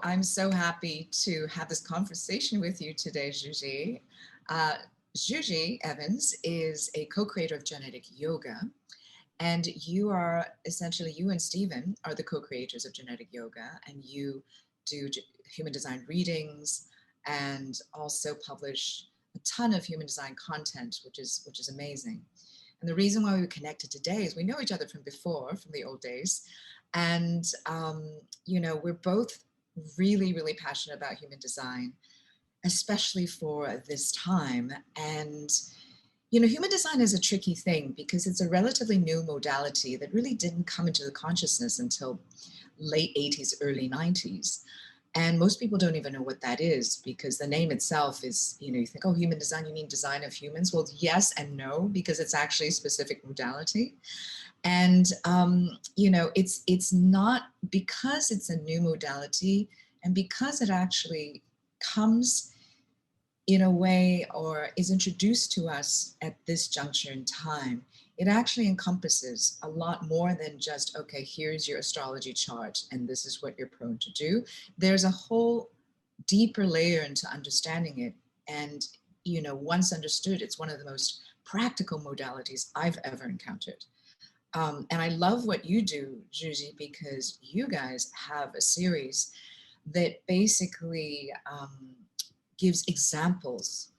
I'm so happy to have this conversation with you today, Zsuzsi. Uh, Zsuzsi Evans is a co-creator of Genetic Yoga, and you are essentially, you and Stephen are the co-creators of Genetic Yoga, and you do human design readings and also publish a ton of human design content, which is amazing. And the reason why we connected today is we know each other from before, from the old days. And, you know, we're both really, really passionate about human design, especially for this time. And, you know, human design is a tricky thing because it's a relatively new modality that really didn't come into the consciousness until late 80s, early 90s. And most people don't even know what that is because the name itself is, you know, you think, oh, human design, you mean design of humans? Well, yes and no, because it's actually a specific modality. And, you know, it's not, because it's a new modality and because it actually comes in a way or is introduced to us at this juncture in time, it actually encompasses a lot more than just, okay, here's your astrology chart and this is what you're prone to do. There's a whole deeper layer into understanding it. And, you know, once understood, it's one of the most practical modalities I've ever encountered. And I love what you do, Zsuzsi, because you guys have a series that basically gives examples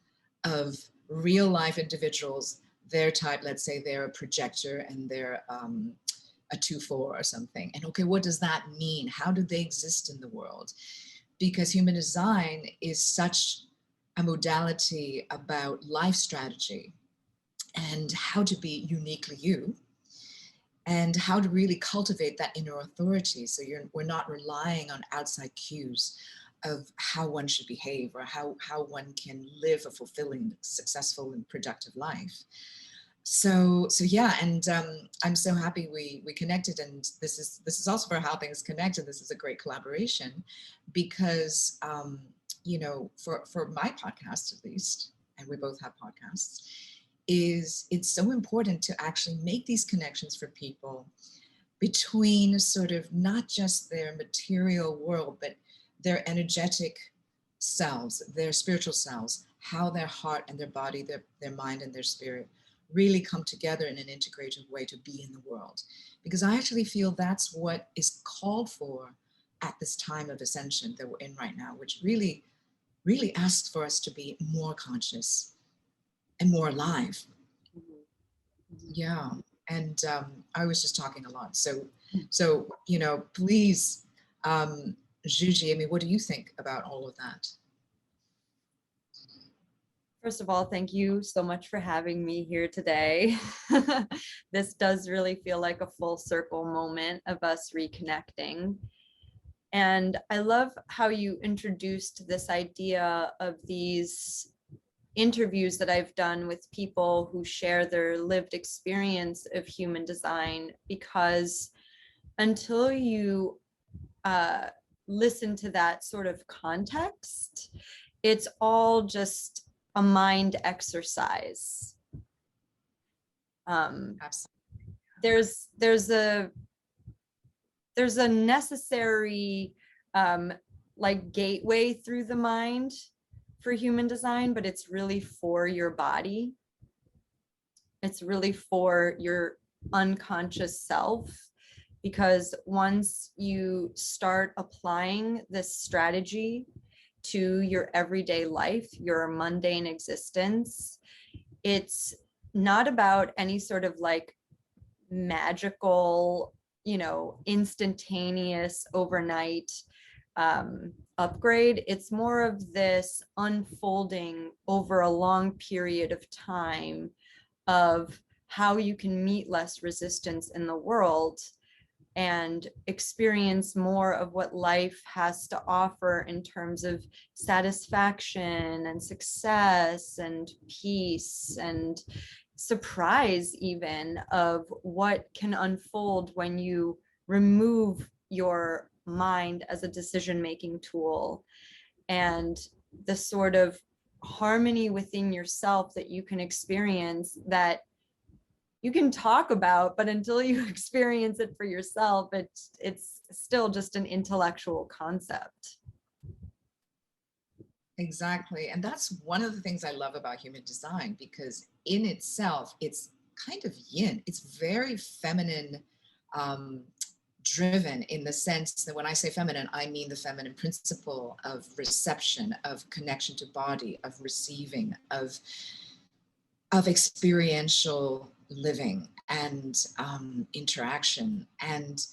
of real life individuals, their type, let's say they're a projector and they're a 2-4 or something. And okay, what does that mean? How do they exist in the world? Because human design is such a modality about life strategy and how to be uniquely you and how to really cultivate that inner authority. So we're not relying on outside cues of how one should behave or how one can live a fulfilling, successful, and productive life. So yeah, and I'm so happy we connected, and this is also for How Things Connected. This is a great collaboration because you know, for my podcast at least, and we both have podcasts, it's so important to actually make these connections for people between sort of not just their material world, but their energetic selves, their spiritual selves, how their heart and their body, their mind and their spirit really come together in an integrative way to be in the world. Because I actually feel that's what is called for at this time of ascension that we're in right now, which really, really asks for us to be more conscious and more alive. Yeah. And I was just talking a lot. So, you know, please, Zsuzsi, I mean, what do you think about all of that? First of all, thank you so much for having me here today. This does really feel like a full circle moment of us reconnecting. And I love how you introduced this idea of these interviews that I've done with people who share their lived experience of human design, because until you listen to that sort of context, it's all just a mind exercise. There's a necessary like gateway through the mind for human design, but it's really for your body. It's really for your unconscious self, because once you start applying this strategy to your everyday life, your mundane existence, it's not about any sort of like magical, you know, instantaneous overnight upgrade. It's more of this unfolding over a long period of time of how you can meet less resistance in the world and experience more of what life has to offer in terms of satisfaction and success and peace and surprise, even of what can unfold when you remove your mind as a decision-making tool, and the sort of harmony within yourself that you can experience that you can talk about, but until you experience it for yourself, it's still just an intellectual concept. Exactly. And that's one of the things I love about human design, because in itself, it's kind of yin. It's very feminine um, driven, in the sense that when I say feminine, I mean the feminine principle of reception, of connection to body, of receiving, of experiential living and interaction. And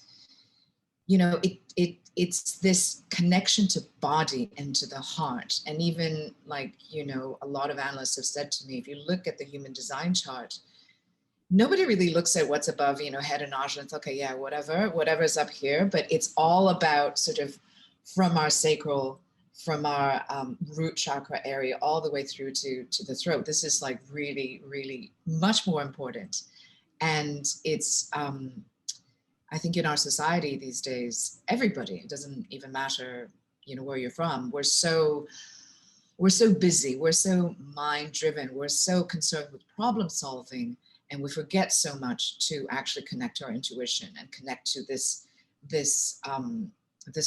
it's this connection to body and to the heart. And even, like, a lot of analysts have said to me, if you look at the human design chart, nobody really looks at what's above, head and nostril. It's okay, yeah, whatever's up here, but it's all about sort of from our sacral, from our root chakra area, all the way through to the throat. This is like really, really much more important. And it's I think in our society these days, everybody, it doesn't even matter, where you're from, we're so busy, we're so mind driven, we're so concerned with problem solving, and we forget so much to actually connect to our intuition and connect to this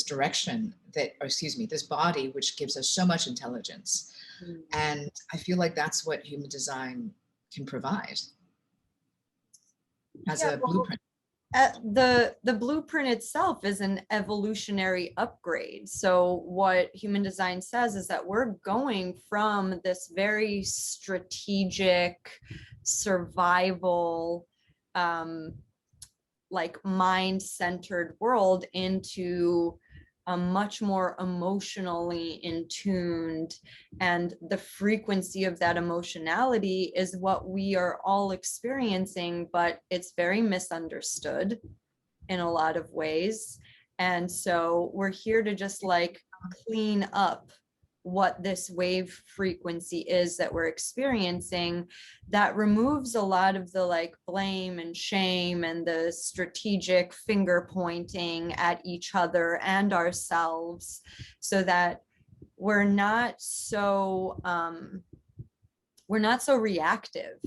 direction that, or excuse me, this body, which gives us so much intelligence. Mm. And I feel like that's what human design can provide as Yeah, a well, blueprint. the blueprint itself is an evolutionary upgrade. So what human design says is that we're going from this very strategic survival, like mind-centered world into a much more emotionally in tuned, and the frequency of that emotionality is what we are all experiencing, but it's very misunderstood in a lot of ways. And so we're here to just like clean up what this wave frequency is that we're experiencing, that removes a lot of the like blame and shame and the strategic finger pointing at each other and ourselves, so that we're not so reactive.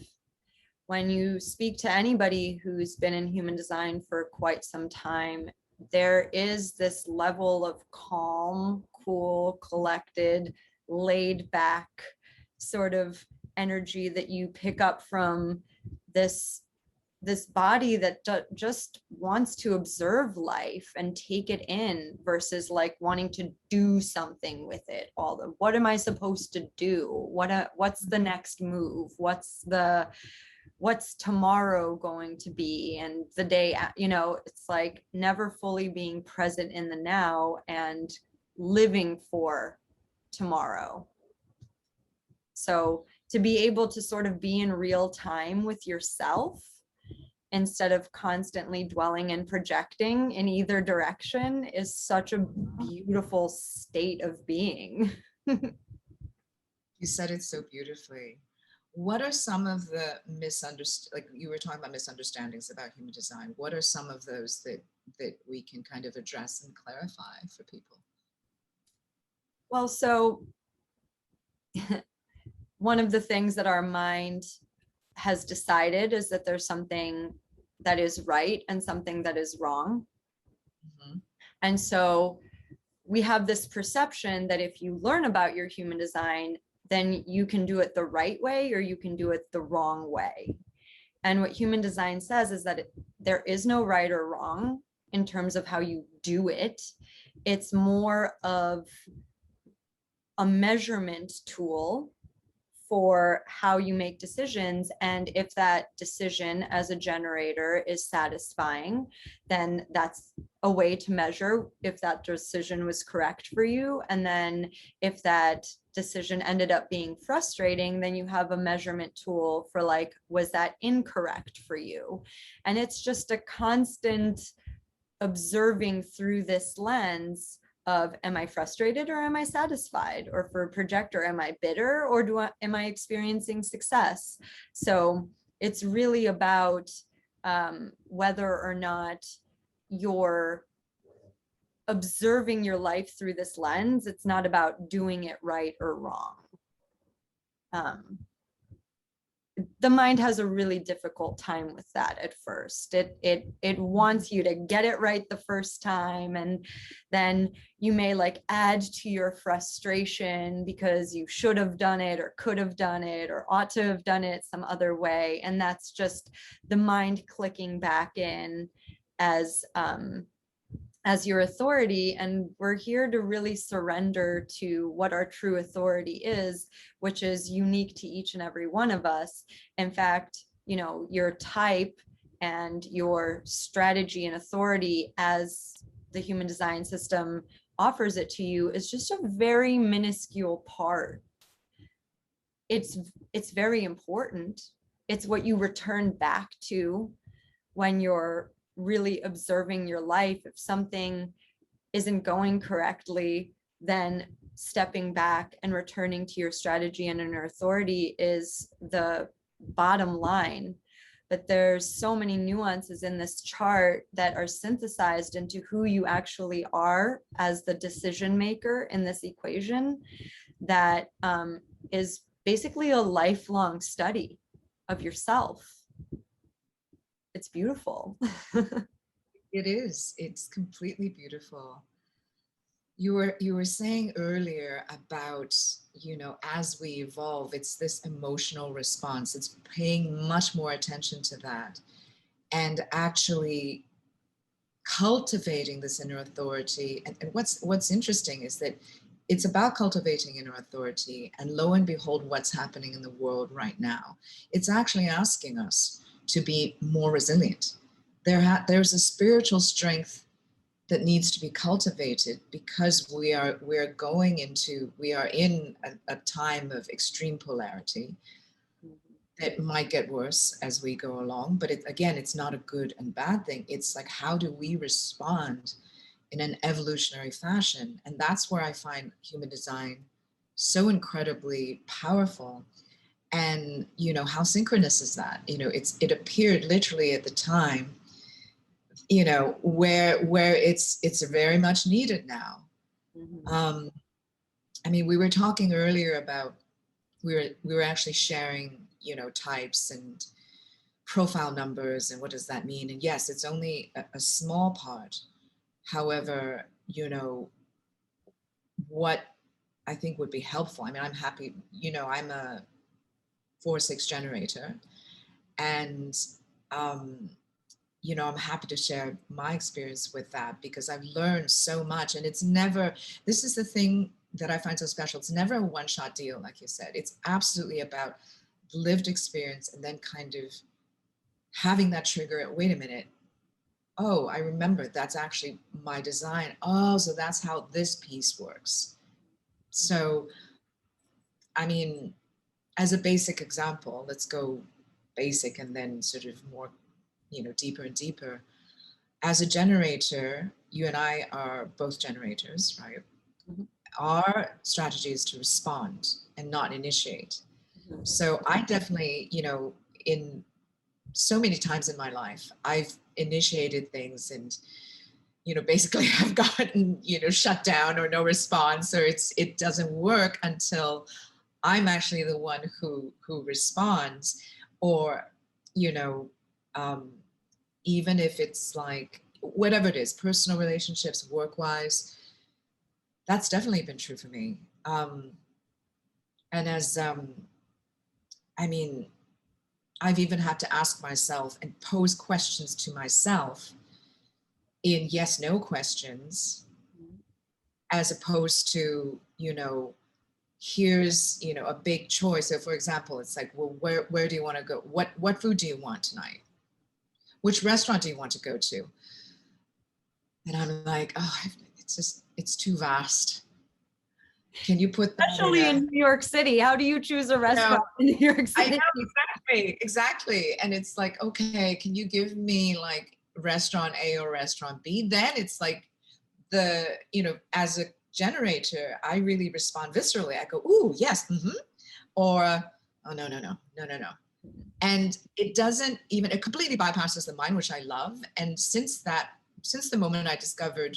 When you speak to anybody who's been in human design for quite some time, there is this level of calm, cool, collected, laid back sort of energy that you pick up from this body that just wants to observe life and take it in, versus like wanting to do something with it. All the, what am I supposed to do? What's the next move? What's tomorrow going to be, and the day, it's like never fully being present in the now and living for tomorrow. So to be able to sort of be in real time with yourself instead of constantly dwelling and projecting in either direction is such a beautiful state of being. You said it so beautifully. What are some of the like you were talking about misunderstandings about human design? What are some of those that we can kind of address and clarify for people? Well, so one of the things that our mind has decided is that there's something that is right and something that is wrong. Mm-hmm. And so we have this perception that if you learn about your human design, then you can do it the right way or you can do it the wrong way. And what human design says is that there is no right or wrong in terms of how you do it. It's more of a measurement tool for how you make decisions. And if that decision as a generator is satisfying, then that's a way to measure if that decision was correct for you. And then if that decision ended up being frustrating, then you have a measurement tool for like, was that incorrect for you? And it's just a constant observing through this lens of, am I frustrated or am I satisfied? Or for projector, am I bitter or am I experiencing success? So it's really about whether or not you're observing your life through this lens. It's not about doing it right or wrong. the mind has a really difficult time with that at first. It wants you to get it right the first time, and then you may like add to your frustration because you should have done it or could have done it or ought to have done it some other way. And that's just the mind clicking back in as your authority. And we're here to really surrender to what our true authority is, which is unique to each and every one of us. In fact, you know, your type and your strategy and authority as the human design system offers it to you is just a very minuscule part. It's very important. It's what you return back to when you're really observing your life. If something isn't going correctly, then stepping back and returning to your strategy and inner authority is the bottom line. But there's so many nuances in this chart that are synthesized into who you actually are as the decision maker in this equation that is basically a lifelong study of yourself. It's beautiful. It is. It's completely beautiful. You were saying earlier about, you know, as we evolve, it's this emotional response. It's paying much more attention to that and actually cultivating this inner authority. And what's interesting is that it's about cultivating inner authority, and lo and behold, what's happening in the world right now. It's actually asking us to be more resilient. There's a spiritual strength that needs to be cultivated because we are in a time of extreme polarity that might get worse as we go along. But it's not a good and bad thing. It's like, how do we respond in an evolutionary fashion? And that's where I find human design so incredibly powerful. And, you know, how synchronous is that? You know, it appeared literally at the time, you know, where it's very much needed now. Mm-hmm. I mean, we were talking earlier about, we were actually sharing, you know, types and profile numbers and what does that mean? And yes, it's only a small part. However, you know, what I think would be helpful, I mean, I'm happy, you know, I'm a 4-6 generator, and you know, I'm happy to share my experience with that because I've learned so much. And it's never, this is the thing that I find so special. It's never a one-shot deal, like you said. It's absolutely about lived experience and then kind of having that trigger. Wait a minute. Oh, I remember that's actually my design. Oh, so that's how this piece works. So, I mean, as a basic example, let's go basic and then sort of more, you know, deeper and deeper. As a generator, you and I are both generators, right? Mm-hmm. Our strategy is to respond and not initiate. Mm-hmm. So I definitely, you know, in so many times in my life, I've initiated things and, you know, basically have gotten, you know, shut down or no response, or it doesn't work until I'm actually the one who responds. Or, you know, even if it's like whatever it is, personal relationships, work-wise, that's definitely been true for me. And as I mean, I've even had to ask myself and pose questions to myself in yes no questions, as opposed to, you know, here's, you know, a big choice. So for example, it's like, well, where do you want to go? What food do you want tonight? Which restaurant do you want to go to? And I'm like, oh, it's just, it's too vast. Can you put that in Especially in a, New York City. How do you choose a you know, restaurant in New York I City? know, exactly. And it's like, okay, can you give me like restaurant A or restaurant B? Then it's like you know, as a generator, I really respond viscerally. I go, ooh, yes, mm-hmm. Or, oh, no, no, no, no, no, no. And it doesn't even, it completely bypasses the mind, which I love. And since the moment I discovered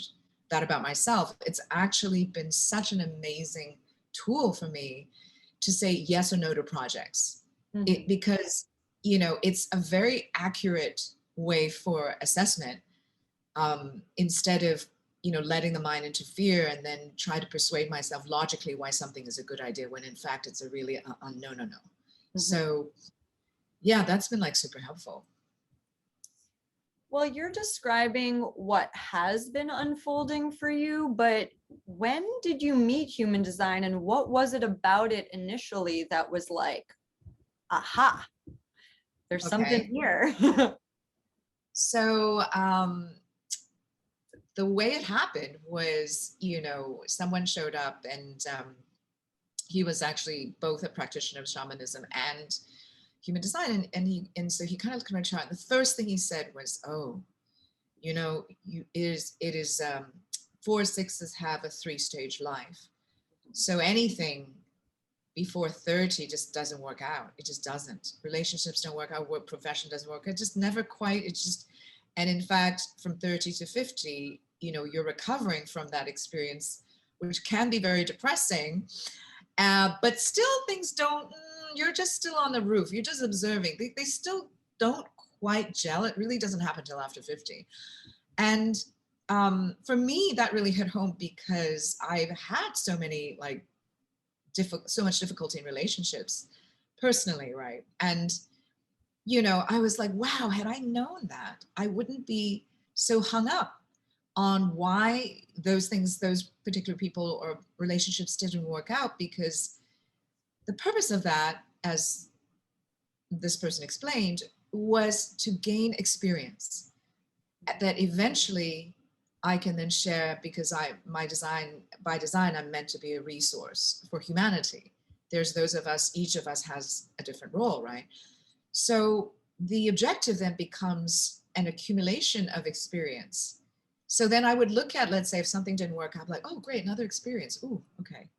that about myself, it's actually been such an amazing tool for me to say yes or no to projects. Mhm. because, you know, it's a very accurate way for assessment, instead of, you know, letting the mind interfere and then try to persuade myself logically why something is a good idea when in fact it's a really no, no, no. Mhm. So yeah, that's been like super helpful. Well, you're describing what has been unfolding for you, but when did you meet human design and what was it about it initially that was like, aha, there's something Okay. here? So the way it happened was, you know, someone showed up and he was actually both a practitioner of shamanism and human design. And so he kind of looked at my chart. And the first thing he said was, oh, you know, it is 4 6s have a 3-stage life. So anything before 30 just doesn't work out. It just doesn't. Relationships don't work out, work profession doesn't work. It just never quite, it's just, and in fact, from 30 to 50, you know, you're recovering from that experience, which can be very depressing. But still things don't, you're just still on the roof. You're just observing. They still don't quite gel. It really doesn't happen until after 50. And for me, that really hit home because I've had so many like so much difficulty in relationships personally, right? And you know, I was like, wow, had I known that, I wouldn't be so hung up on why those things, those particular people or relationships didn't work out, because the purpose of that, as this person explained, was to gain experience that eventually I can then share, because my design, by design, I'm meant to be a resource for humanity. There's those of us, each of us has a different role, right? So the objective then becomes an accumulation of experience. So then I would look at, let's say if something didn't work out, I'm like, oh, great, another experience. Oh, okay.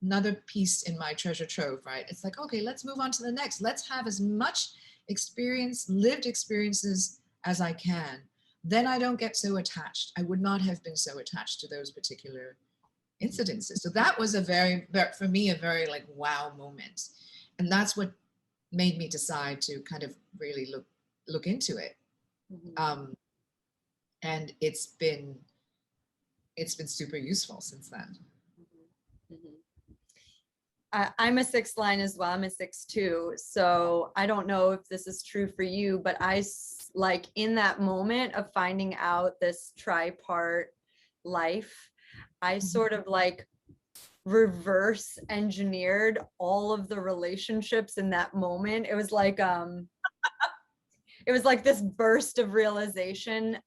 Another piece in my treasure trove, right? It's like, okay, let's move on to the next. Let's have as much experience, lived experiences as I can. Then I don't get so attached. I would not have been so attached to those particular incidences. So that was a for me, a very like wow moment. And that's what made me decide to kind of really look into it. Mhm. Um, and it's been super useful since then. Mhm. Mhm. I'm a sixth line as well. I'm a 6/2. So I don't know if this is true for you, but like in that moment of finding out this tripart life, I sort of like reverse engineered all of the relationships in that moment. It was like this burst of realization.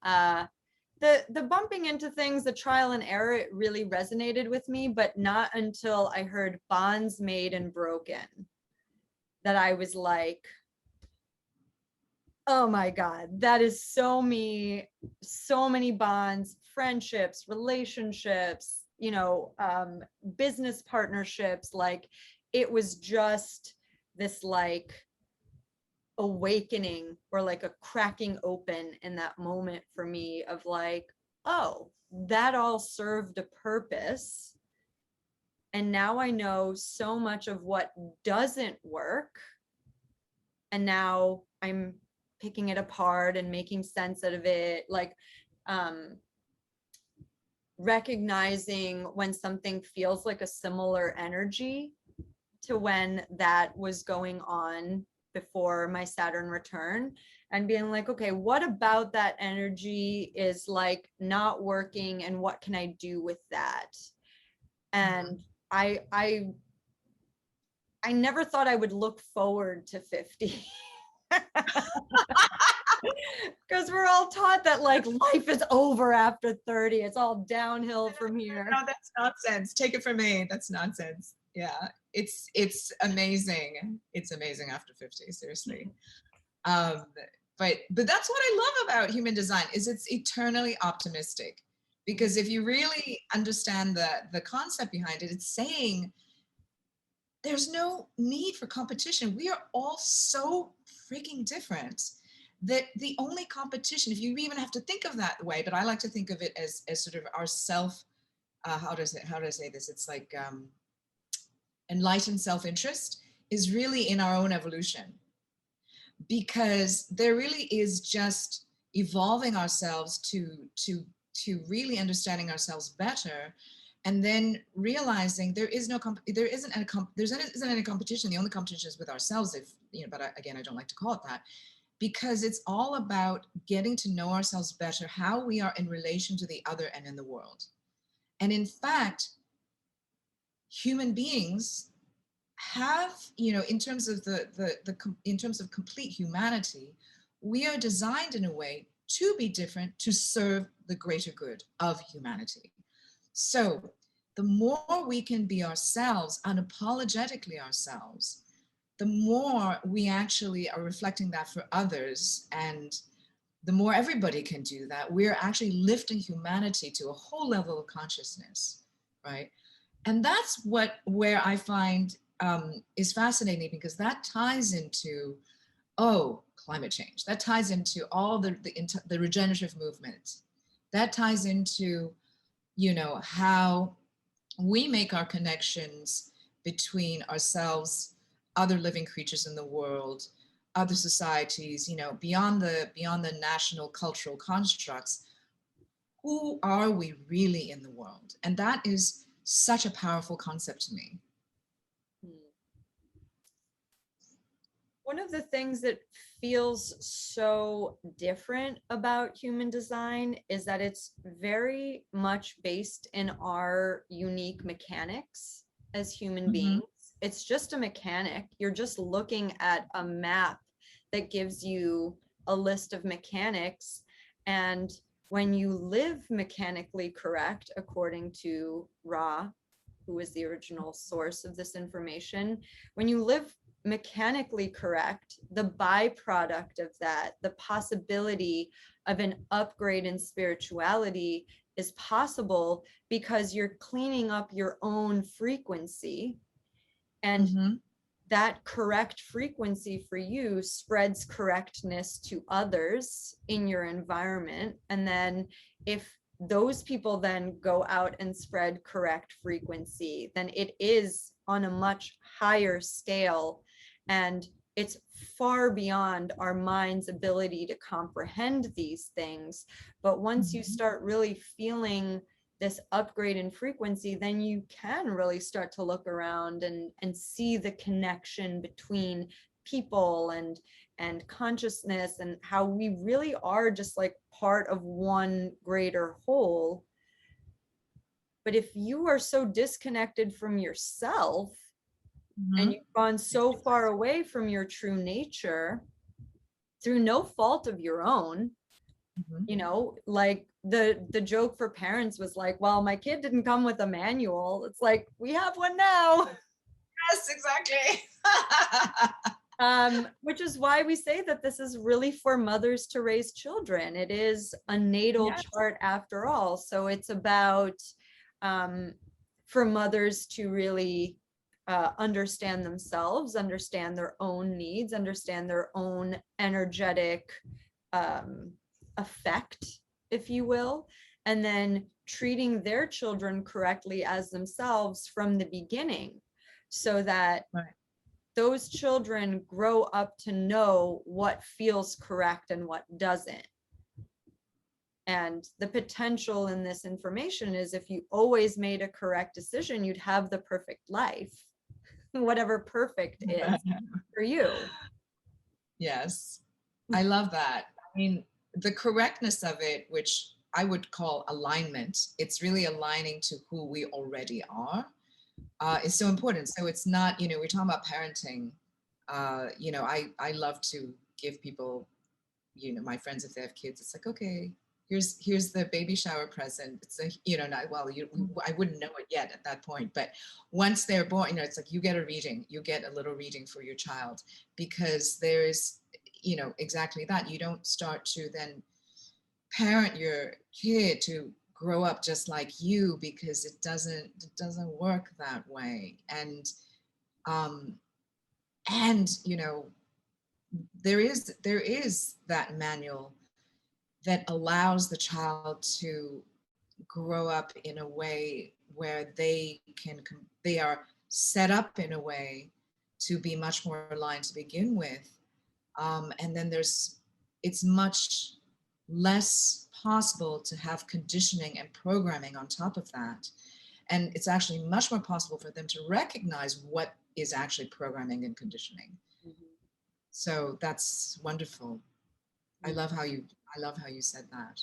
The bumping into things, the trial and error, it really resonated with me, but not until I heard bonds made and broken that I was like, oh my God, that is so me, so many bonds, friendships, relationships, business partnerships. Like it was just this like awakening or like a cracking open in that moment for me of like, oh, that all served a purpose. And now I know so much of what doesn't work. And now I'm picking it apart and making sense out of it. Like, recognizing when something feels like a similar energy to when that was going on before my Saturn return, and being like, okay, what about that energy is like not working and what can I do with that? And Mhm. I never thought I would look forward to 50. Because we're all taught that like life is over after 30. It's all downhill from here. No, that's nonsense. Take it from me. That's nonsense. Yeah, it's amazing. It's amazing after 50, seriously. Um, but that's what I love about human design is it's eternally optimistic. Because if you really understand the concept behind it, it's saying there's no need for competition. We are all so freaking different that the only competition, if you even have to think of that way, but I like to think of it as sort of our self, how do I say this? It's like enlightened self-interest is really in our own evolution. because there really is just evolving ourselves to really understanding ourselves better, and then realizing there isn't any competition. The only competition is with ourselves, if you know. But again, I don't like to call it that, because it's all about getting to know ourselves better, how we are in relation to the other and in the world. And in fact, human beings have, in terms of in terms of complete humanity, we are designed in a way to be different, to serve the greater good of humanity. So the more we can be ourselves, unapologetically ourselves, the more we actually are reflecting that for others. And the more everybody can do that, we're actually lifting humanity to a whole level of consciousness, right? And that's where I find is fascinating, because that ties into, climate change. That ties into all the regenerative movement. That ties into, how we make our connections between ourselves, other living creatures in the world, other societies, beyond the national cultural constructs. Who are we really in the world? And that is such a powerful concept to me. One of the things that feels so different about human design is that it's very much based in our unique mechanics as human beings. It's just a mechanic. You're just looking at a map that gives you a list of mechanics. And when you live mechanically correct, according to Ra, who is the original source of this information, when you live mechanically correct, the byproduct of that, the possibility of an upgrade in spirituality is possible because you're cleaning up your own frequency, and that correct frequency for you spreads correctness to others in your environment. And then if those people then go out and spread correct frequency, then it is on a much higher scale, and it's far beyond our mind's ability to comprehend these things. But once you start really feeling this upgrade in frequency, then you can really start to look around and see the connection between people and consciousness, and how we really are just like part of one greater whole. But if you are so disconnected from yourself, and you've gone so far away from your true nature through no fault of your own, like the joke for parents was like, well, my kid didn't come with a manual. It's like, we have one now. Yes, exactly. Which is why we say that this is really for mothers to raise children. It is a natal chart after all. So it's about for mothers to really understand themselves, understand their own needs, understand their own energetic effect, if you will, and then treating their children correctly as themselves from the beginning, so that those children grow up to know what feels correct and what doesn't. And the potential in this information is, if you always made a correct decision, you'd have the perfect life, whatever perfect is for you. Yes, I love that. I mean, the correctness of it, which I would call alignment, it's really aligning to who we already are, is so important. So it's not, we're talking about parenting. I love to give people, my friends, if they have kids, it's like, okay, here's the baby shower present. It's a, I wouldn't know it yet at that point, but once they're born, it's like, you get a little reading for your child, because there is, exactly that. You don't start to then parent your kid to grow up just like you, because it doesn't work that way. And there is that manual that allows the child to grow up in a way where they are set up in a way to be much more aligned to begin with, And then it's much less possible to have conditioning and programming on top of that. And it's actually much more possible for them to recognize what is actually programming and conditioning. Mhm. So that's wonderful. I Mhm. love how you I love how you said that.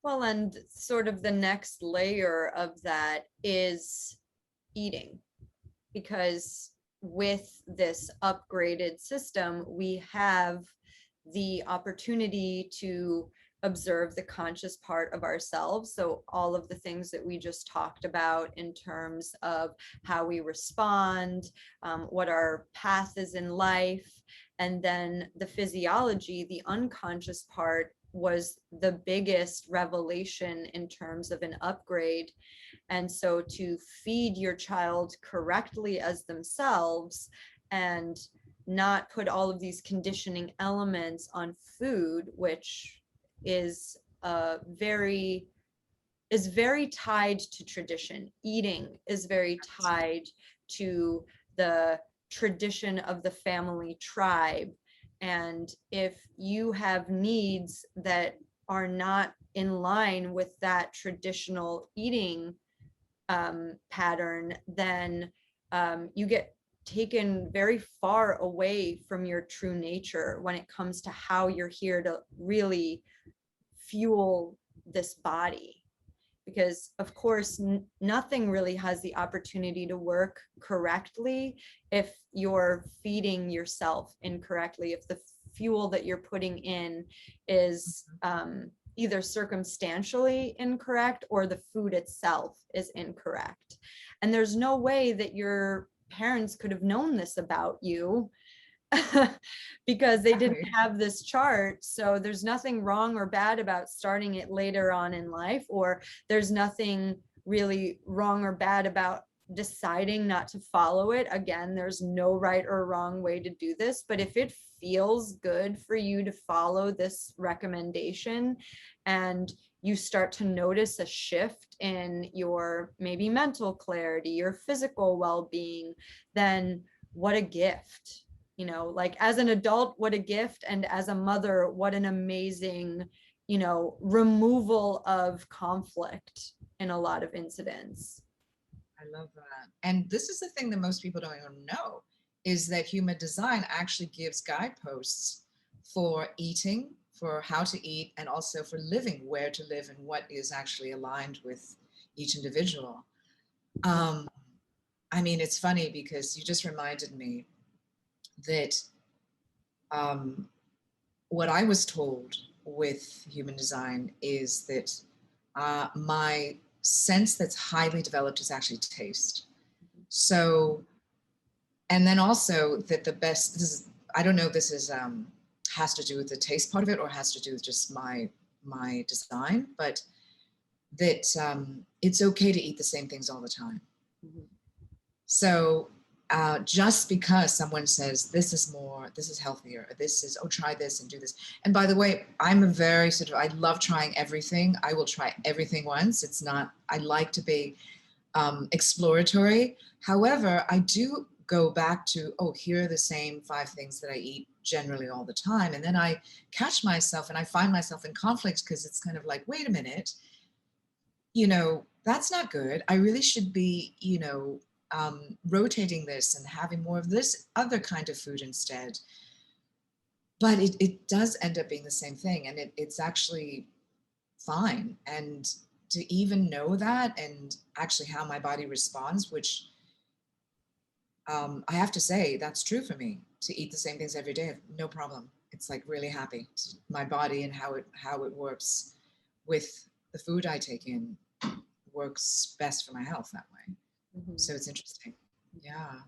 Well, and sort of the next layer of that is eating, because with this upgraded system, we have the opportunity to observe the conscious part of ourselves. So all of the things that we just talked about in terms of how we respond, what our path is in life, and then the physiology, the unconscious part was the biggest revelation in terms of an upgrade. And so to feed your child correctly as themselves and not put all of these conditioning elements on food, which is very tied to tradition. Eating is very tied to the tradition of the family tribe. And if you have needs that are not in line with that traditional eating pattern, then you get taken very far away from your true nature when it comes to how you're here to really fuel this body. Because of course nothing really has the opportunity to work correctly if you're feeding yourself incorrectly, if the fuel that you're putting in is either circumstantially incorrect or the food itself is incorrect. And there's no way that your parents could have known this about you because they didn't Exactly. have this chart. So there's nothing wrong or bad about starting it later on in life, or there's nothing really wrong or bad about deciding not to follow it. Again, there's no right or wrong way to do this, but if it feels good for you to follow this recommendation and you start to notice a shift in your maybe mental clarity, your physical well-being, then what a gift. You know, like as an adult, what a gift. And as a mother, what an amazing, you know, removal of conflict in a lot of incidents. I love that. And this is the thing that most people don't even know is that human design actually gives guideposts for eating, for how to eat, and also for living, where to live, and what is actually aligned with each individual. Um, I mean, it's funny because you just reminded me that um, what I was told with human design is that my sense that's highly developed is actually taste. So, and then also that the best, this is, I don't know if this is, has to do with the taste part of it or has to do with just my design, but that it's okay to eat the same things all the time. Mhm. So just because someone says this is more, this is healthier, or this is, oh, try this and do this. And by the way, I'm a very sort of, I love trying everything. I will try everything once. It's not, I like to be exploratory. However, I do go back to, oh, here are the same 5 things that I eat generally all the time. And then I catch myself and I find myself in conflict because it's kind of like, wait a minute, that's not good. I really should be, rotating this and having more of this other kind of food instead. But it does end up being the same thing. And it's actually fine. And to even know that and actually how my body responds, which I have to say that's true for me to eat the same things every day, no problem. It's like really happy to my body and how it works with the food I take in works best for my health that way. Mhm. So it's interesting. Yeah.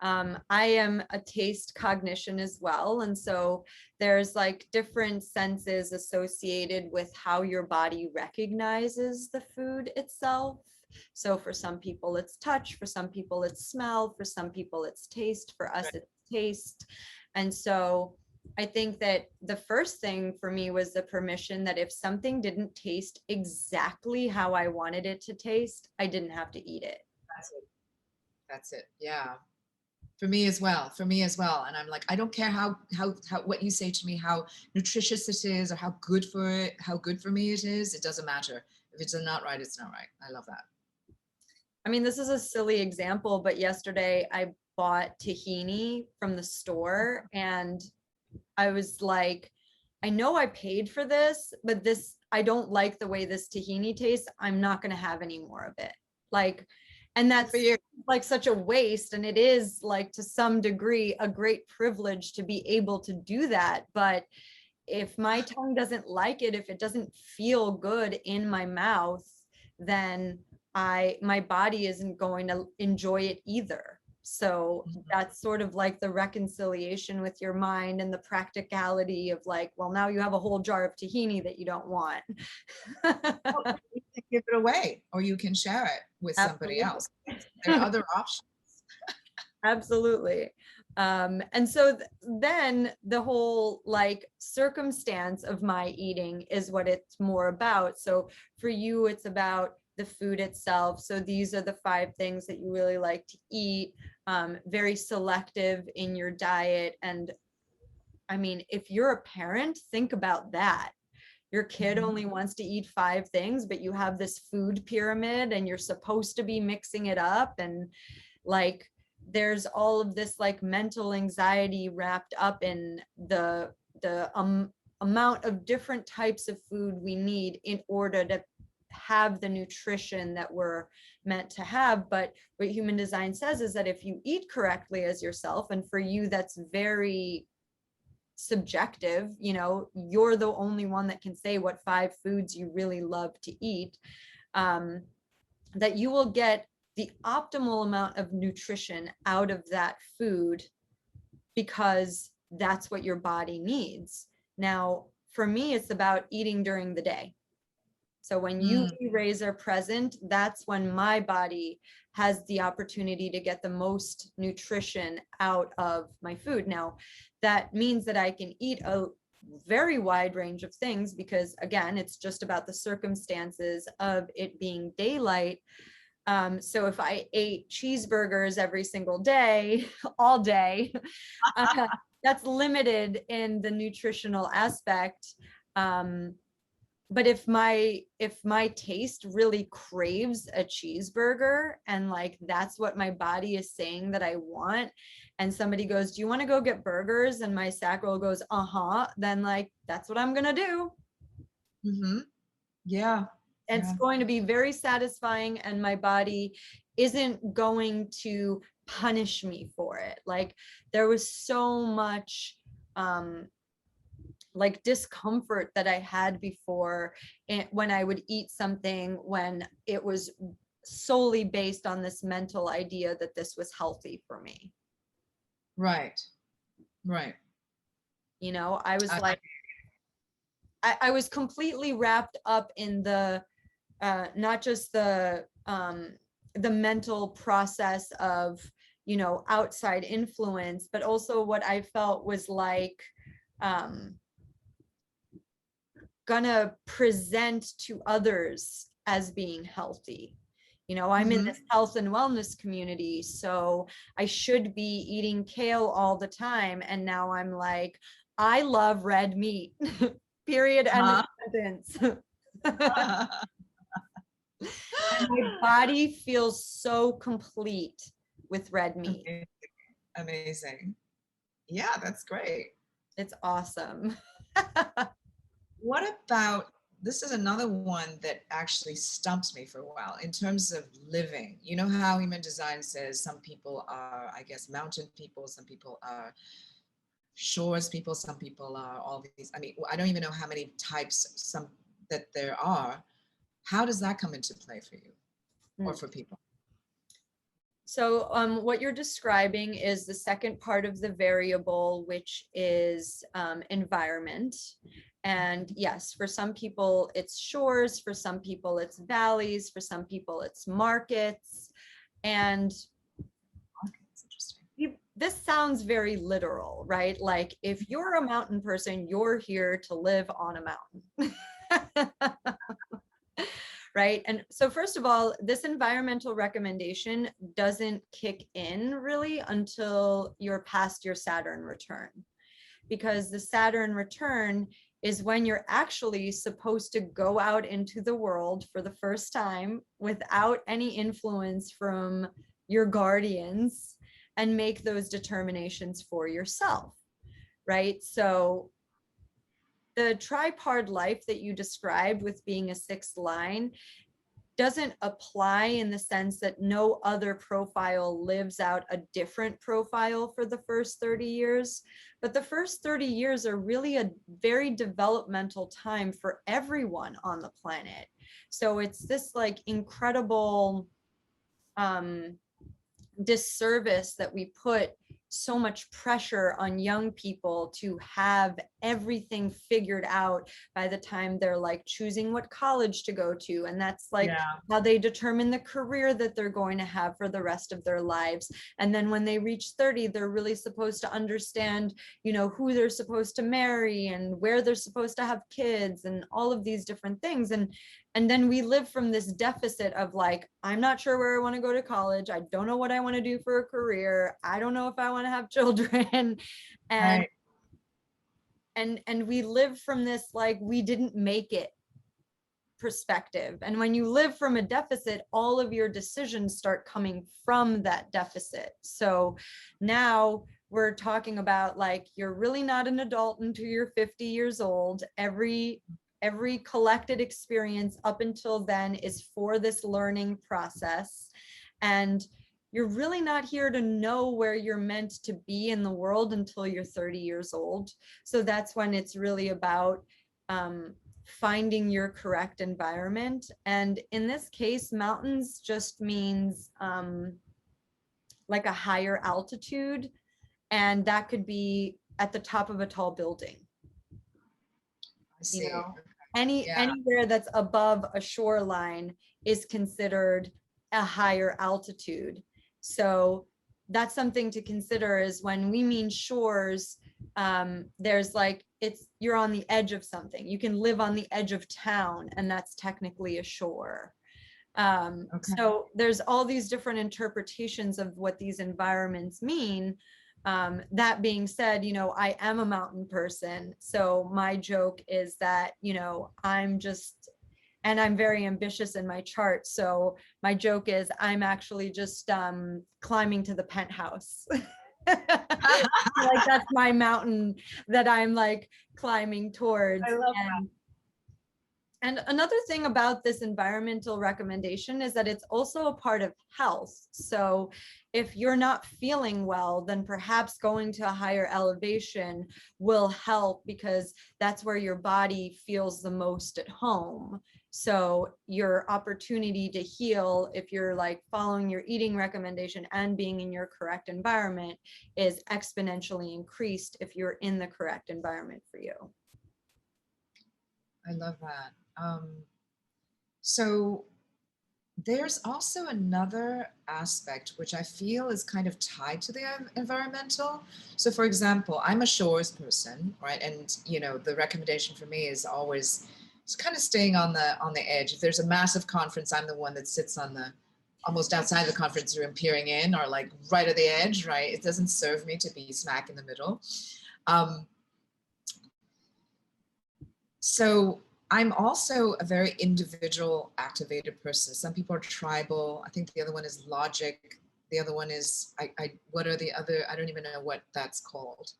I am a taste cognition as well. And so there's like different senses associated with how your body recognizes the food itself. So for some people it's touch, for some people it's smell, for some people it's taste, for us it's taste. And so I think that the first thing for me was the permission that if something didn't taste exactly how I wanted it to taste, I didn't have to eat it. That's it. That's it. Yeah. For me as well. For me as well. And I'm like, I don't care how what you say to me, how nutritious it is, or how good for it, how good for me it is. It doesn't matter. If it's not right, it's not right. I love that. I mean, this is a silly example, but yesterday I bought tahini from the store and I was like, I know I paid for this, but this, I don't like the way this tahini tastes. I'm not going to have any more of it. Like, and Good for that's you. like such a waste. And it is like to some degree a great privilege to be able to do that. But if my tongue doesn't like it, if it doesn't feel good in my mouth, then my body isn't going to enjoy it either. So that's sort of like the reconciliation with your mind and the practicality of like, well, now you have a whole jar of tahini that you don't want. Well, you can give it away, or you can share it with somebody Absolutely. else. There are other options. Absolutely. And so then the whole like circumstance of my eating is what it's more about. So for you, it's about the food itself. So these are the 5 things that you really like to eat, very selective in your diet. And I mean, if you're a parent, think about that. Your kid only wants to eat 5 things, but you have this food pyramid and you're supposed to be mixing it up. And like, there's all of this like mental anxiety wrapped up in the amount of different types of food we need in order to have the nutrition that we're meant to have. But what human design says is that if you eat correctly as yourself, and for you that's very subjective, you know, you're the only one that can say what 5 foods you really love to eat, that you will get the optimal amount of nutrition out of that food because that's what your body needs. Now, for me, it's about eating during the day. So when you rays are present, that's when my body has the opportunity to get the most nutrition out of my food. Now, that means that I can eat a very wide range of things because, again, it's just about the circumstances of it being daylight. So if I ate cheeseburgers every single day, all day, that's limited in the nutritional aspect. But if my taste really craves a cheeseburger and like that's what my body is saying that I want, and somebody goes, do you want to go get burgers? And my sacral goes, uh-huh, then like that's what I'm gonna do. Yeah. It's going to be very satisfying, and my body isn't going to punish me for it. Like there was so much like discomfort that I had before when I would eat something when it was solely based on this mental idea that this was healthy for me. Right. Right. You know, I was like, I was completely wrapped up in the not just the mental process of, you know, outside influence, but also what I felt was like gonna present to others as being healthy. You know, I'm in this health and wellness community, so I should be eating kale all the time. And now I'm like, I love red meat, period, end of sentence. And my body feels so complete with red meat. Amazing. Yeah, that's great. It's awesome. What about, this is another one that actually stumps me for a while in terms of living. You know how human design says some people are, I guess, mountain people, some people are shores people, some people are all these. I mean, I don't even know how many types that there are. How does that come into play for you or for people? So what you're describing is the second part of the variable, which is environment. And yes, for some people it's shores, for some people it's valleys, for some people it's markets. And this sounds very literal, right? Like if you're a mountain person, you're here to live on a mountain. right? And so first of all, this environmental recommendation doesn't kick in really until you're past your Saturn return, because the Saturn return is when you're actually supposed to go out into the world for the first time without any influence from your guardians and make those determinations for yourself, right? So the tripart life that you described with being a sixth line doesn't apply in the sense that no other profile lives out a different profile for the first 30 years. But the first 30 years are really a very developmental time for everyone on the planet. So it's this like incredible disservice that we put so much pressure on young people to have everything figured out by the time they're like choosing what college to go to. And that's like how they determine the career that they're going to have for the rest of their lives. And then when they reach 30, they're really supposed to understand, you know, who they're supposed to marry and where they're supposed to have kids and all of these different things. And then we live from this deficit of like, I'm not sure where I want to go to college. I don't know what I want to do for a career. I don't know if I want to have children. And Right. and we live from this like we didn't make it perspective. And when you live from a deficit, all of your decisions start coming from that deficit. So now we're talking about like, you're really not an adult until you're 50 years old. Every collected experience up until then is for this learning process. And you're really not here to know where you're meant to be in the world until you're 30 years old. So that's when it's really about finding your correct environment. And in this case, mountains just means like a higher altitude. And that could be at the top of a tall building. I see. You know, anywhere that's above a shoreline is considered a higher altitude. So that's something to consider, is when we mean shores, there's like, you're on the edge of something. You can live on the edge of town, and that's technically a shore. So there's all these different interpretations of what these environments mean. That being said, you know, I am a mountain person. So my joke is that, you know, I'm very ambitious in my chart. So my joke is I'm actually just climbing to the penthouse. Like that's my mountain that I'm like climbing towards. I love that. And another thing about this environmental recommendation is that it's also a part of health. So if you're not feeling well, then perhaps going to a higher elevation will help, because that's where your body feels the most at home. So your opportunity to heal, if you're like following your eating recommendation and being in your correct environment, is exponentially increased if you're in the correct environment for you. I love that. So there's also another aspect which I feel is kind of tied to the environmental. So for example, I'm a shores person, right? And you know, the recommendation for me is always kind of staying on the edge. If there's a massive conference, I'm the one that sits on the almost outside the conference room peering in, or like right at the edge, right? It doesn't serve me to be smack in the middle. So I'm also a very individual activated person. Some people are tribal. I think the other one is logic. The other one is, what are the other, I don't even know what that's called.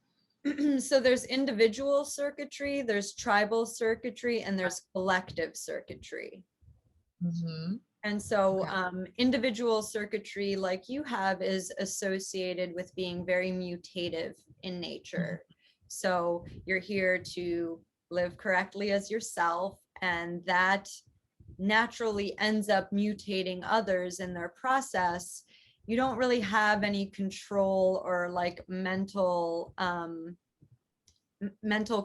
So there's individual circuitry, there's tribal circuitry, and there's collective circuitry. Mm-hmm. And so individual circuitry, like you have, is associated with being very mutative in nature. So you're here to live correctly as yourself, and that naturally ends up mutating others in their process. You don't really have any control or like mental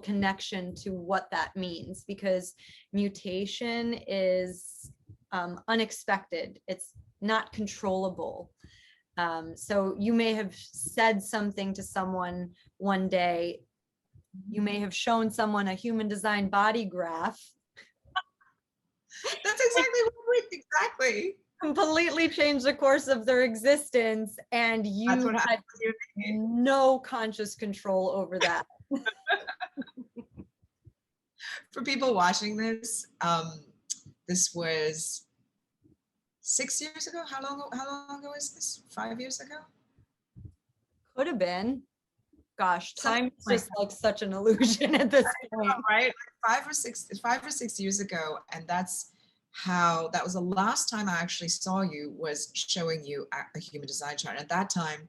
connection to what that means, because mutation is unexpected. It's not controllable. So you may have said something to someone one day. You may have shown someone a human design body graph. That's exactly what exactly. Completely change the course of their existence, and That's you what happened had with your name. no conscious control over that. For people watching this, this was 6 years ago. How long ago is this? 5 years ago? Could have been. Gosh, Something time is like just like such an illusion at this point. right? Like 5 or 6 years ago, and that was the last time I actually saw you, was showing you a human design chart. At that time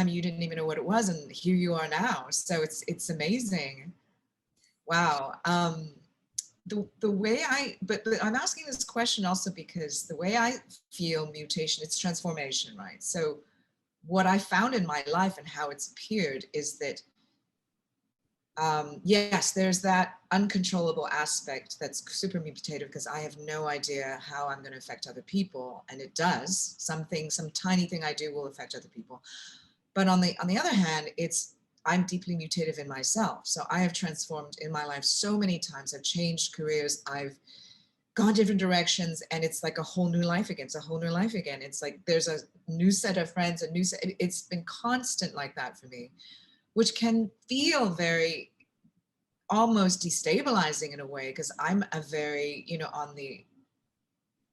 you didn't even know what it was, and here you are now. So it's amazing. Wow. The way but I'm asking this question also because the way I feel mutation, it's transformation, right? So what I found in my life and how it's appeared is that yes, there's that uncontrollable aspect that's super mutative, because I have no idea how I'm going to affect other people, and it does. Some tiny thing I do will affect other people. But on the other hand, I'm deeply mutative in myself. So I have transformed in my life so many times. I've changed careers. I've gone different directions, and it's like a whole new life again. It's a whole new life again. It's like there's a new set of friends, it's been constant like that for me, which can feel very almost destabilizing in a way, because I'm a very, on the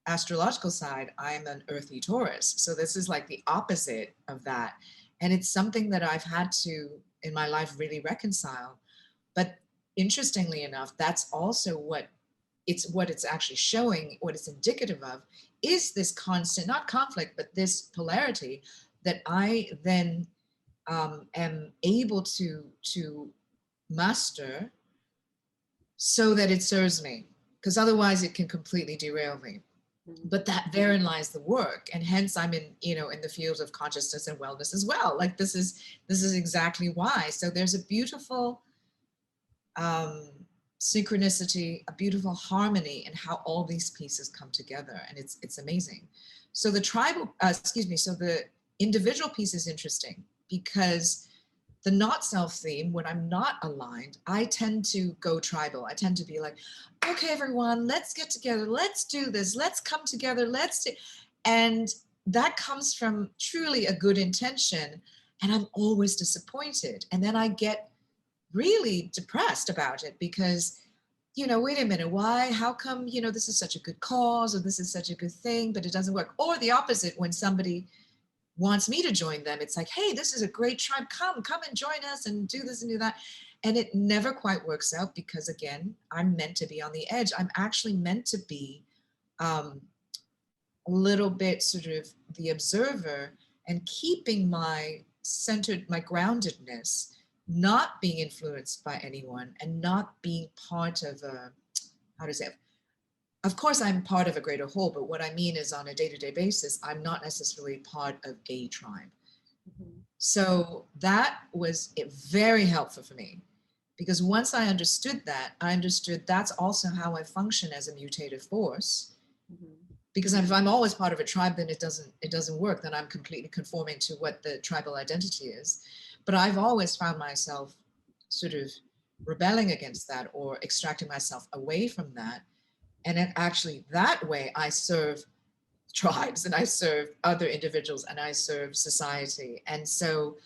astrological side, I'm an earthy Taurus. So this is like the opposite of that. And it's something that I've had to, in my life, really reconcile. But interestingly enough, that's also what it's actually showing, what it's indicative of, is this constant, not conflict, but this polarity that I then am able to master so that it serves me, because otherwise it can completely derail me. But that therein lies the work, and hence I'm in the field of consciousness and wellness as well. Like this is exactly why. So there's a beautiful synchronicity, a beautiful harmony in how all these pieces come together, and it's amazing. So so the individual piece is interesting, because the not self theme, when I'm not aligned, I tend to go tribal. I tend to be like, okay, everyone, let's get together. Let's do this. Let's come together. And that comes from truly a good intention. And I'm always disappointed. And then I get really depressed about it, because, wait a minute, why? How come, this is such a good cause, or this is such a good thing, but it doesn't work? Or the opposite, when somebody wants me to join them, it's like, hey, this is a great tribe, come and join us and do this and do that. And it never quite works out, because again, I'm meant to be on the edge. I'm actually meant to be a little bit sort of the observer, and keeping my groundedness, not being influenced by anyone, and not being part of how to say it, of course, I'm part of a greater whole, but what I mean is, on a day-to-day basis, I'm not necessarily part of a tribe. Mm-hmm. So that was very helpful for me, because once I understood that, I understood that's also how I function as a mutative force. Mm-hmm. Because if I'm always part of a tribe, then it doesn't work. Then I'm completely conforming to what the tribal identity is. But I've always found myself sort of rebelling against that, or extracting myself away from that. And then actually that way I serve tribes, and I serve other individuals, and I serve society. And so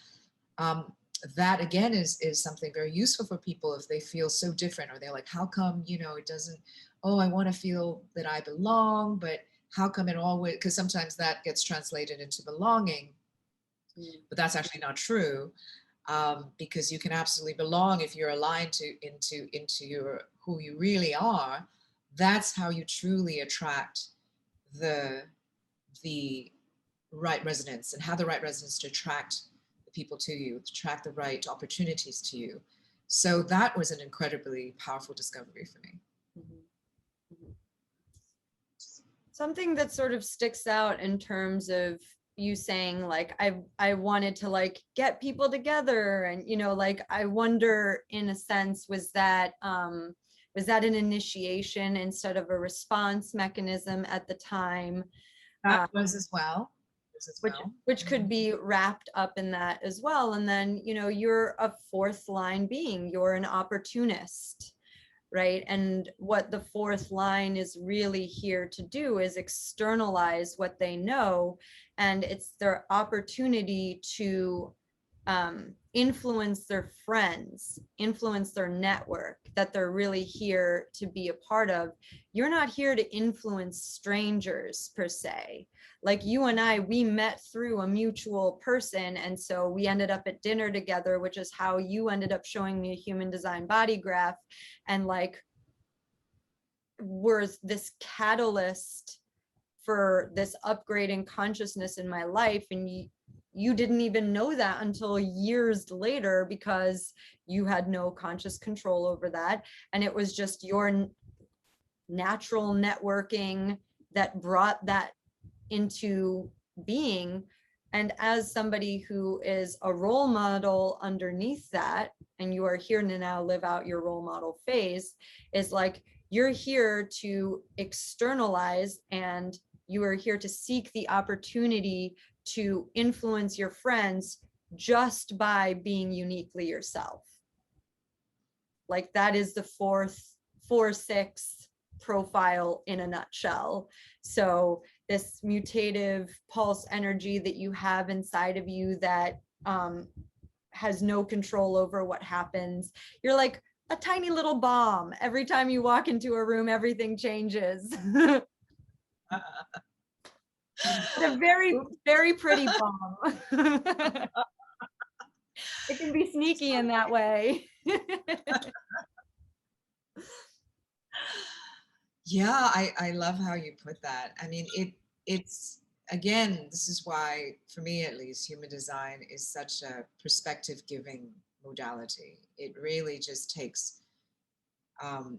that again is something very useful for people if they feel so different, or they're like, how come, it doesn't, oh, I want to feel that I belong, but how come it always, because sometimes that gets translated into belonging, but that's actually not true. Because you can absolutely belong if you're aligned into your who you really are. That's how you truly attract the right resonance, and have the right resonance to attract the people to you, to attract the right opportunities to you. So that was an incredibly powerful discovery for me. Mm-hmm. Something that sort of sticks out in terms of you saying, like, I wanted to like get people together, and like, I wonder, in a sense, was that an initiation instead of a response mechanism at the time? That was as well. Which could be wrapped up in that as well. And then, you're a fourth line being, you're an opportunist, right? And what the fourth line is really here to do is externalize what they know, and it's their opportunity to influence their friends, influence their network that they're really here to be a part of. You're not here to influence strangers per se. Like you and I, we met through a mutual person. And so we ended up at dinner together, which is how you ended up showing me a human design body graph. And like, were this catalyst for this upgrade in consciousness in my life. And you didn't even know that until years later because you had no conscious control over that. And it was just your natural networking that brought that into being. And as somebody who is a role model underneath that, and you are here to now live out your role model phase, is like you're here to externalize, and you are here to seek the opportunity to influence your friends just by being uniquely yourself. Like that is the 4-6 profile in a nutshell. So this mutative pulse energy that you have inside of you that has no control over what happens. You're like a tiny little bomb. Every time you walk into a room, everything changes. A very, very pretty bomb. It can be sneaky in that way. Yeah, I love how you put that. I mean, it's again, this is why, for me at least, human design is such a perspective giving modality. It really just takes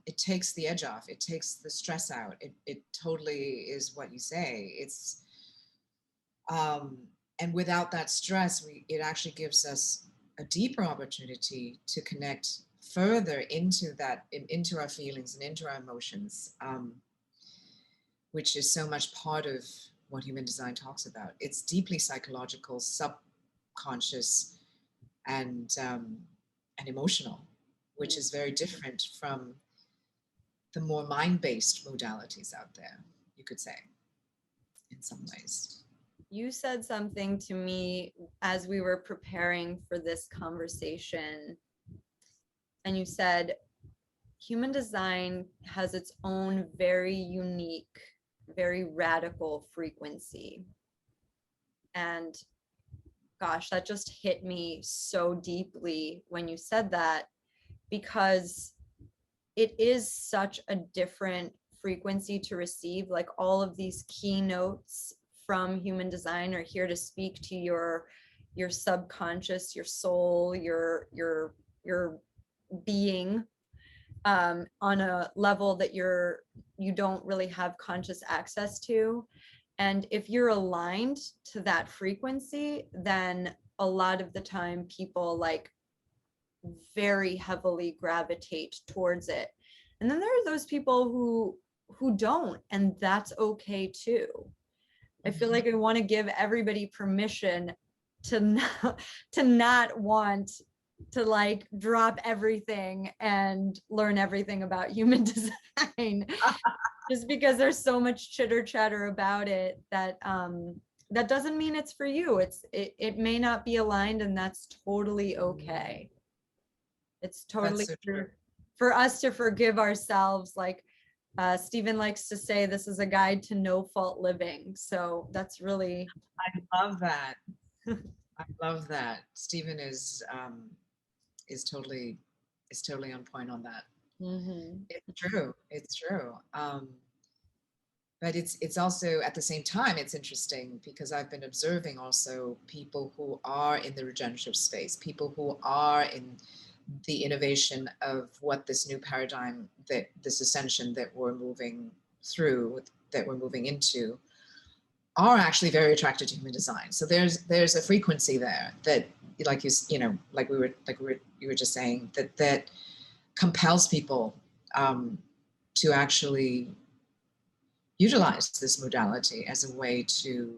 it takes the edge off. It takes the stress out. It totally is what you say. It's and without that stress, it actually gives us a deeper opportunity to connect further into that, into our feelings and into our emotions, which is so much part of what human design talks about. It's deeply psychological, subconscious, and emotional, which is very different from the more mind-based modalities out there, you could say, in some ways. You said something to me as we were preparing for this conversation, and you said human design has its own very unique, very radical frequency. And gosh, that just hit me so deeply when you said that, because it is such a different frequency to receive. Like all of these keynotes from human design are here to speak to your subconscious, your soul, your being, on a level that you don't really have conscious access to. And if you're aligned to that frequency, then a lot of the time people like very heavily gravitate towards it. And then there are those people who don't, and that's okay too. I feel like I want to give everybody permission to not want to like drop everything and learn everything about human design just because there's so much chitter chatter about it that that doesn't mean it's for you. It may not be aligned, and that's totally okay. It's totally So for us to forgive ourselves. Like Stephen likes to say, this is a guide to no fault living. So that's really. I love that. I love that. Stephen is totally on point on that. Mm-hmm. It's true. It's true. But it's also at the same time, it's interesting because I've been observing also people who are in the regenerative space, people who are in the innovation of what this new paradigm, that this ascension that we're moving through, that we're moving into, are actually very attracted to human design. So there's a frequency there that, like like you were just saying, that compels people to actually utilize this modality as a way to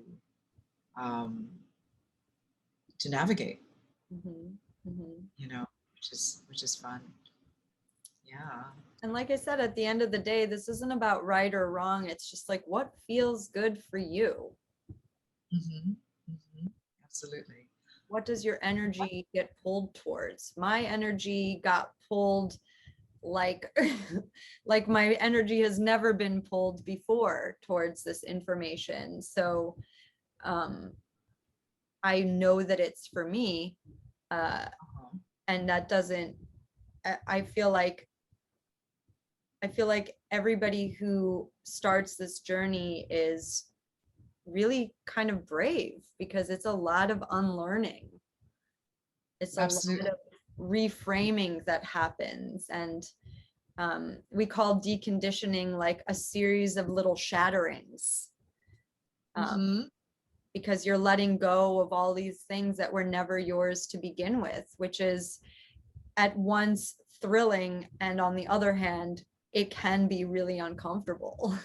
navigate, Mm-hmm. Mm-hmm. which is fun. Yeah. And like I said, at the end of the day, this isn't about right or wrong. It's just like what feels good for you. Hmm. Hmm. Absolutely. What does your energy get pulled towards? My energy got pulled like like my energy has never been pulled before towards this information. So um I know that it's for me. Uh Uh-huh. and that doesn't I feel like everybody who starts this journey is really kind of brave because it's a lot of unlearning. It's a lot Absolutely. of reframing that happens. And we call deconditioning like a series of little shatterings, um, Hmm. because you're letting go of all these things that were never yours to begin with, which is at once thrilling. And on the other hand, it can be really uncomfortable.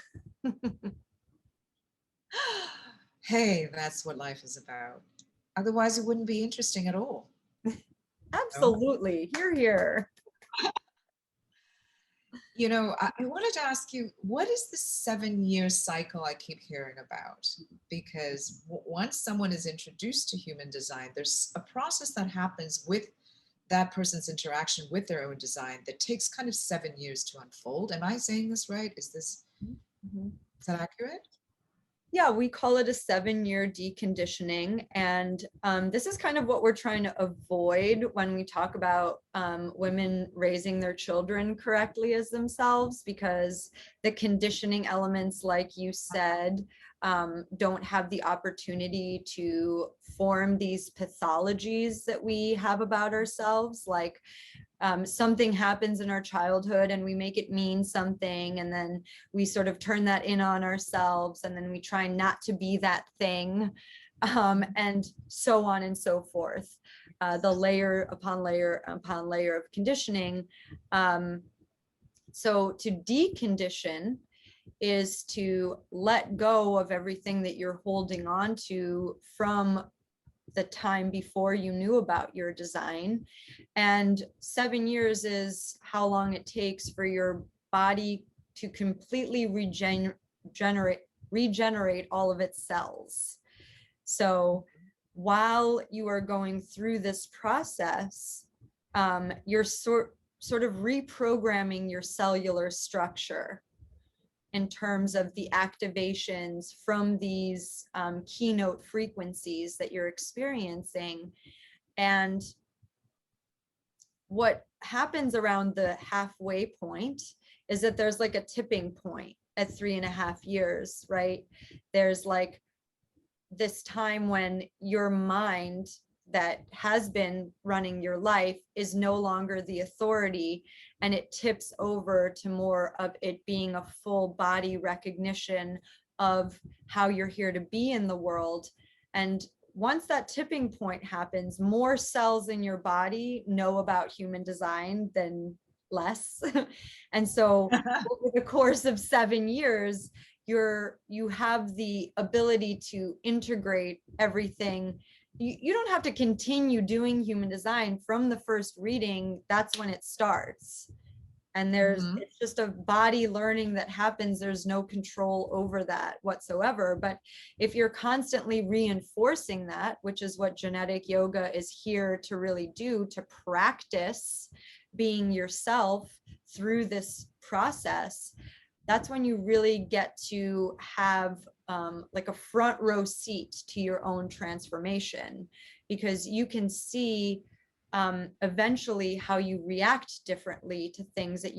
Hey, that's what life is about. Otherwise, it wouldn't be interesting at all. No? Absolutely. Here. I wanted to ask you, what is the 7 year cycle I keep hearing about? Because once someone is introduced to human design, there's a process that happens with that person's interaction with their own design that takes kind of 7 years to unfold. Am I saying this right? Mhm. Is that accurate? Yeah, we call it a 7-year deconditioning. And this is kind of what we're trying to avoid when we talk about women raising their children correctly as themselves, because the conditioning elements, like you said, don't have the opportunity to form these pathologies that we have about ourselves. Like something happens in our childhood and we make it mean something, and then we sort of turn that in on ourselves, and then we try not to be that thing, and so on and so forth. The layer upon layer upon layer of conditioning. So to decondition is to let go of everything that you're holding on to from the time before you knew about your design. And 7 years is how long it takes for your body to completely regenerate all of its cells. So while you are going through this process, you're sort of reprogramming your cellular structure in terms of the activations from these keynote frequencies that you're experiencing. And what happens around the halfway point is that there's like a tipping point at 3.5 years, right? There's like this time when your mind that has been running your life is no longer the authority, and it tips over to more of it being a full body recognition of how you're here to be in the world. And once that tipping point happens, more cells in your body know about human design than less. And so over the course of 7 years, you have the ability to integrate everything. You don't have to continue doing human design from the first reading. That's when it starts. And Hmm. it's just a body learning that happens. There's no control over that whatsoever. But if you're constantly reinforcing that, which is what genetic yoga is here to really do, to practice being yourself through this process, that's when you really get to have like a front row seat to your own transformation, because you can see eventually how you react differently to things that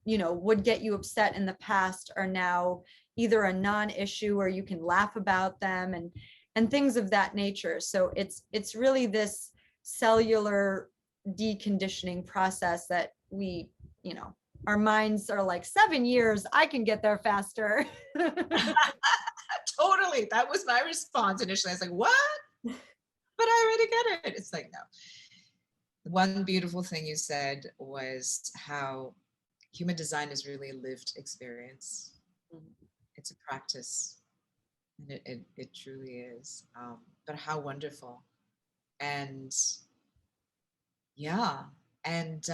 would get you upset in the past are now either a non-issue or you can laugh about them, and things of that nature. So it's really this cellular deconditioning process that our minds are like 7 years, I can get there faster. Totally. That was my response initially. I was like, what? But I already get it. It's like, no. One beautiful thing you said was how human design is really a lived experience. It's a practice, and it truly is. But how wonderful. And yeah. And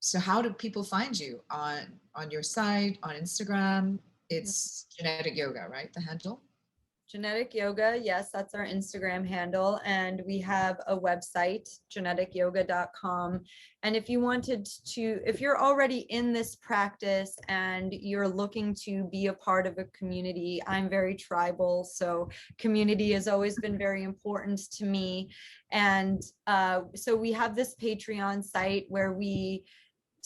So how do people find you on your site, on Instagram? It's Genetic Yoga, right? The handle? Genetic Yoga, yes, that's our Instagram handle. And we have a website, geneticyoga.com. And if you wanted to, if you're already in this practice and you're looking to be a part of a community, I'm very tribal. So community has always been very important to me. And so we have this Patreon site where we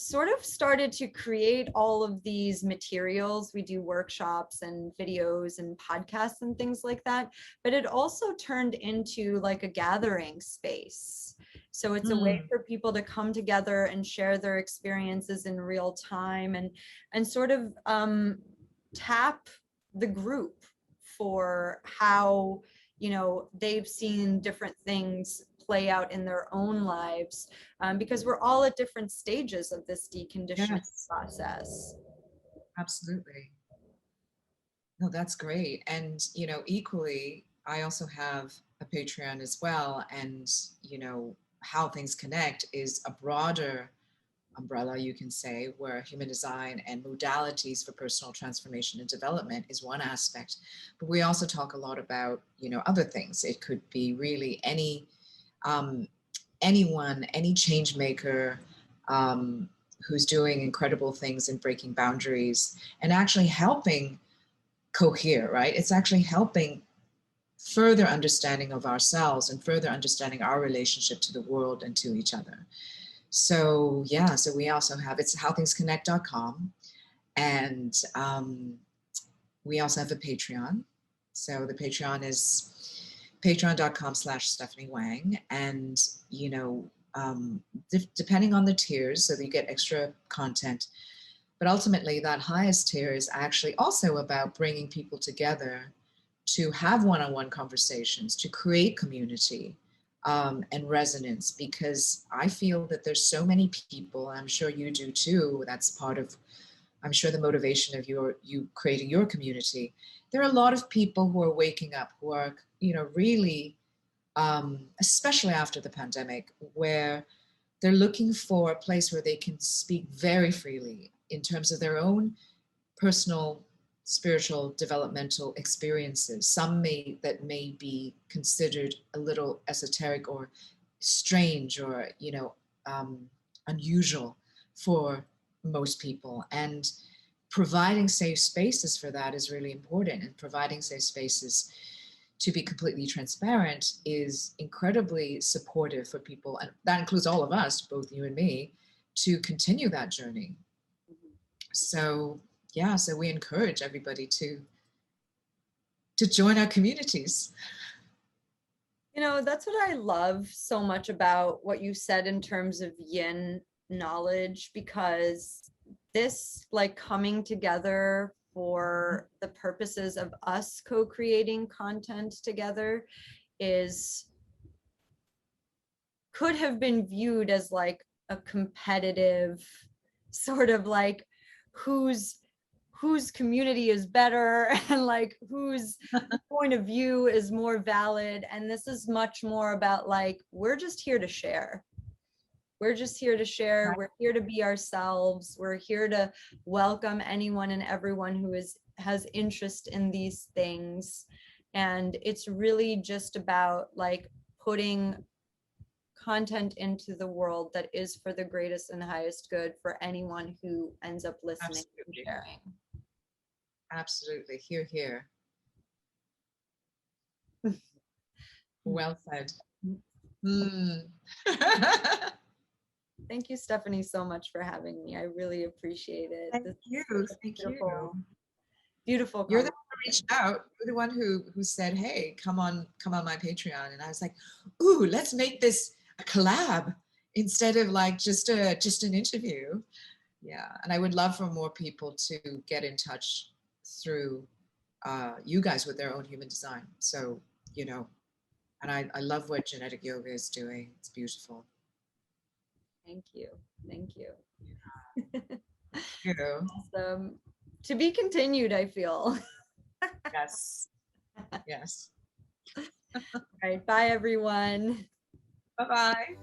sort of started to create all of these materials. We do workshops and videos and podcasts and things like that, but it also turned into like a gathering space. So it's a way for people to come together and share their experiences in real time and sort of tap the group for how, you know, they've seen different things play out in their own lives, because we're all at different stages of this deconditioning Yes, process. absolutely. No, that's great. And, equally, I also have a Patreon as well. And, how things connect is a broader umbrella, you can say, where human design and modalities for personal transformation and development is one aspect. But we also talk a lot about, other things. It could be really anyone, any change maker, who's doing incredible things and breaking boundaries and actually helping cohere, right? It's actually helping further understanding of ourselves and further understanding our relationship to the world and to each other. So yeah, so we also have, it's howthingsconnect.com, and we also have a Patreon. So the Patreon is patreon.com/Stephanie Wang. And, depending on the tiers, so that you get extra content. But ultimately, that highest tier is actually also about bringing people together to have one-on-one conversations, to create community, and resonance, because I feel that there's so many people, I'm sure you do too, that's part of, I'm sure, the motivation of you creating your community. There are a lot of people who are waking up, who are, really, especially after the pandemic, where they're looking for a place where they can speak very freely in terms of their own personal, spiritual, developmental experiences. Some may be considered a little esoteric or strange or, unusual for most people. And providing safe spaces for that is really important. And providing safe spaces to be completely transparent is incredibly supportive for people. And that includes all of us, both you and me, to continue that journey. So yeah, so we encourage everybody to join our communities. You know, that's what I love so much about what you said in terms of yin knowledge, because this, like, coming together for the purposes of us co-creating content together is could have been viewed as like a competitive sort of like whose community is better and like whose point of view is more valid. And this is much more about like, we're just here to share. We're just here to share. We're here to be ourselves. We're here to welcome anyone and everyone who has interest in these things. And it's really just about like putting content into the world that is for the greatest and highest good for anyone who ends up listening and Absolutely. sharing. Absolutely. Hear, hear. Well said. Mm. Thank you, Stephanie, so much for having me. I really appreciate it. Thank This you. is Thank beautiful, you. beautiful You're the conversation. one who reached out. You're the one who said, "Hey, come on my Patreon." And I was like, "Ooh, let's make this a collab instead of like just an interview." Yeah, and I would love for more people to get in touch through you guys with their own human design. So, and I love what genetic yoga is doing. It's beautiful. Thank you. Thank you. You know, Awesome. To be continued, I feel. yes, yes. All right. Bye, everyone. Bye bye.